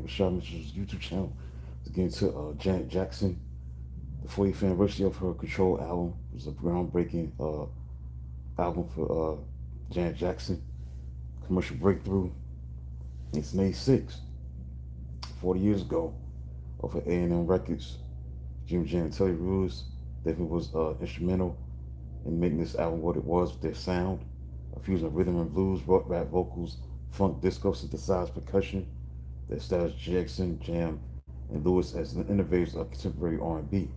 Rashad Mitchell's YouTube channel to get into Janet Jackson. The 40th anniversary of her Control album was a groundbreaking album for Janet Jackson. Commercial breakthrough in 1986, 40 years ago, off of A&M Records. Jimmy Jam and Terry Lewis definitely was instrumental in making this album what it was with their sound, a fusion of rhythm and blues, rock, rap vocals, funk, disco, synthesized percussion that established Jackson, Jam, and Lewis as the innovators of contemporary R&B.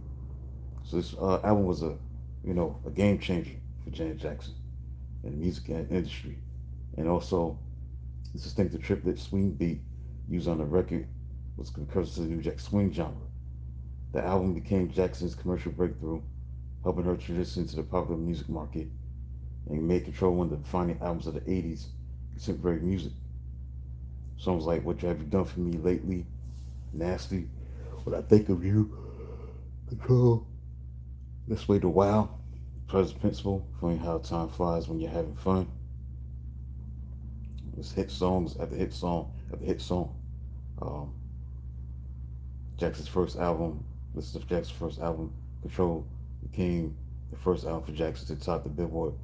So this album was a game changer for Janet Jackson in the music industry, and also the distinctive triplet swing beat used on the record was precursor to the New Jack Swing genre. The album became Jackson's commercial breakthrough, helping her transition into the popular music market and made Control one of the defining albums of the 80s contemporary music. Songs like What Have You Done For Me Lately, Nasty, What I Think of You, Control, This Way to Wow, Present Principle, Showing How Time Flies When You're Having Fun. It's hit songs after hit song after hit song. Um, Jackson's first album, this is Jackson's first album, Control, became the first album for Jackson to top the Billboard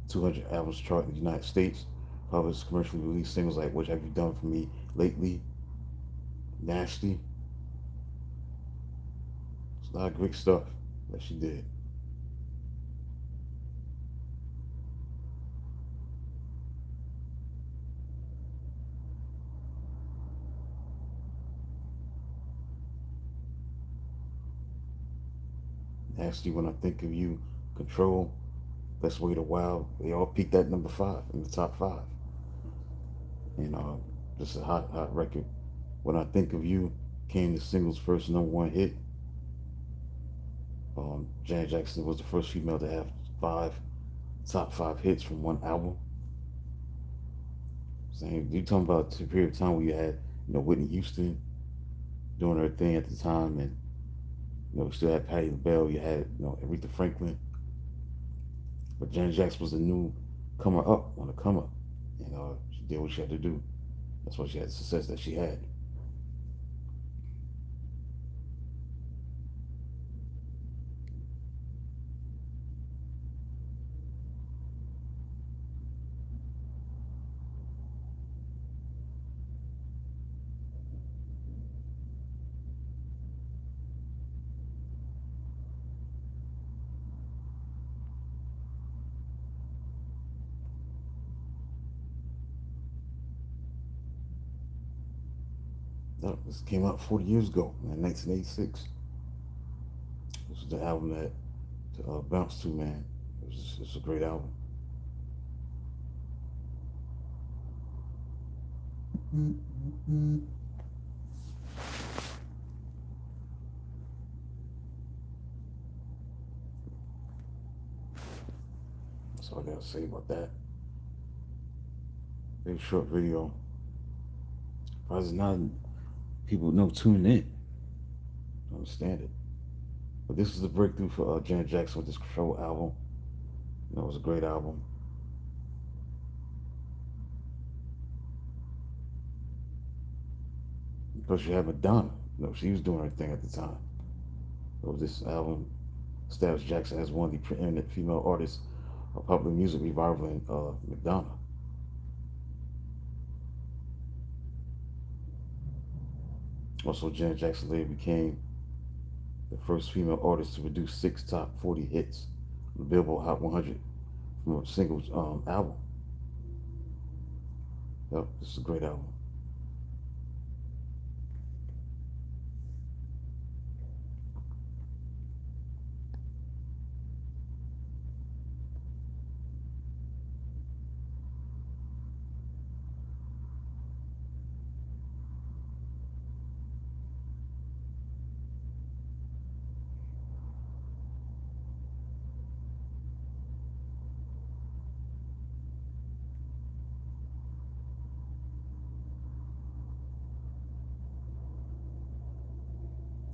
200 albums chart in the United States. Published commercially released singles like What Have You Done For Me Lately, Nasty. It's a lot of great stuff that she did. Nasty, When I Think of You, Control, Let's Wait a While. They all peaked at number 5 in the top 5. And just a hot record. When I Think of You came the single's first #1 hit. Janet Jackson was the first female to have top five hits from one album. Saying you talking about a period of time where you had Whitney Houston doing her thing at the time, and you still had Patti LaBelle, you had Aretha Franklin, but Janet Jackson was a new comer up on the come up, and she did what she had to do. That's why she had the success that she had. This came out 40 years ago in 1986. This is the album that to bounce to, man. It's a great album. That's all I gotta say about that. Very short video. Probably not people tuning in. I understand it. But this is the breakthrough for Janet Jackson with this Control album. It was a great album. Plus you have Madonna. She was doing her thing at the time. So this album established Jackson as one of the preeminent female artists of popular music, rivaling Madonna. Also, Janet Jackson later became the first female artist to produce 6 top 40 hits on the Billboard Hot 100 from a single album. Yep, this is a great album.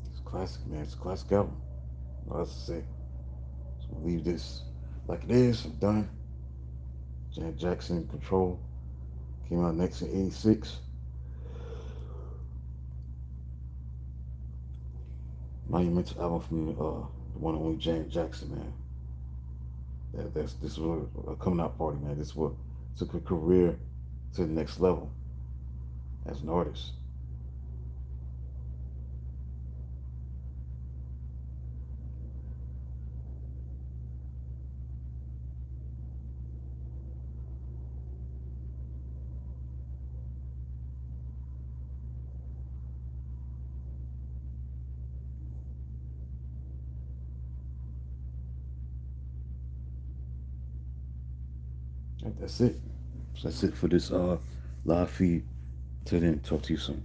It's a classic, man. It's a classic album. What else to say? So we'll leave this like it is. I'm done. Janet Jackson, Control, came out in 1986. monumental album from the one and only Janet Jackson, man. This was a coming out party, man. This what took her career to the next level as an artist. That's it. So that's it for this live feed. Till then, talk to you soon.